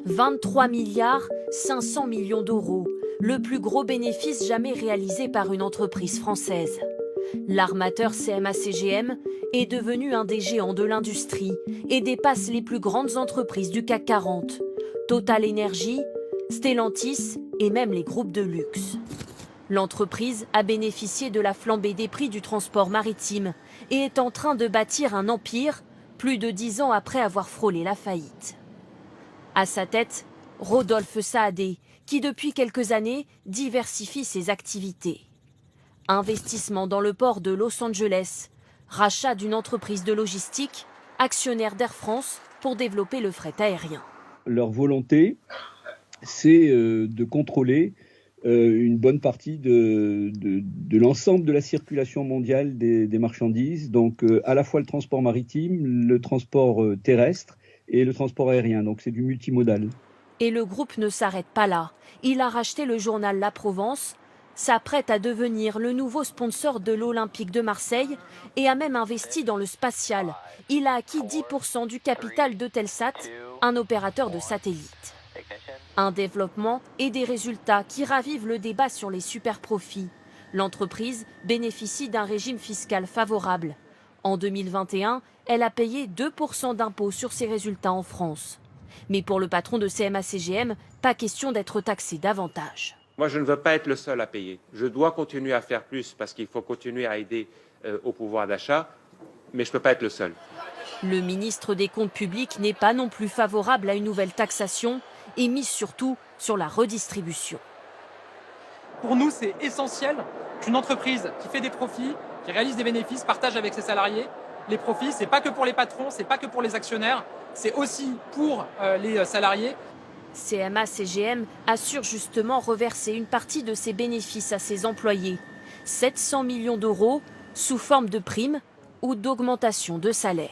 23 milliards 500 millions d'euros, le plus gros bénéfice jamais réalisé par une entreprise française. L'armateur CMA-CGM est devenu un des géants de l'industrie et dépasse les plus grandes entreprises du CAC 40, Total Energy, Stellantis et même les groupes de luxe. L'entreprise a bénéficié de la flambée des prix du transport maritime et est en train de bâtir un empire plus de 10 ans après avoir frôlé la faillite. À sa tête, Rodolphe Saadé, qui depuis quelques années diversifie ses activités. Investissement dans le port de Los Angeles, rachat d'une entreprise de logistique, actionnaire d'Air France pour développer le fret aérien. Leur volonté, c'est de contrôler une bonne partie de l'ensemble de la circulation mondiale des marchandises, donc à la fois le transport maritime, le transport terrestre et le transport aérien, donc c'est du multimodal. Et le groupe ne s'arrête pas là. Il a racheté le journal La Provence, s'apprête à devenir le nouveau sponsor de l'Olympique de Marseille et a même investi dans le spatial. Il a acquis 10% du capital d'Eutelsat, un opérateur de satellites. Un développement et des résultats qui ravivent le débat sur les super-profits. L'entreprise bénéficie d'un régime fiscal favorable. En 2021, elle a payé 2% d'impôts sur ses résultats en France. Mais pour le patron de CMA-CGM, pas question d'être taxé davantage. Moi, je ne veux pas être le seul à payer. Je dois continuer à faire plus parce qu'il faut continuer à aider au pouvoir d'achat, mais je ne peux pas être le seul. Le ministre des Comptes publics n'est pas non plus favorable à une nouvelle taxation et mise surtout sur la redistribution. Pour nous, c'est essentiel qu'une entreprise qui fait des profits, qui réalise des bénéfices, partage avec ses salariés. Les profits, ce n'est pas que pour les patrons, ce n'est pas que pour les actionnaires, c'est aussi pour les salariés. CMA-CGM assure justement reverser une partie de ses bénéfices à ses employés. 700 millions d'euros sous forme de primes ou d'augmentation de salaire.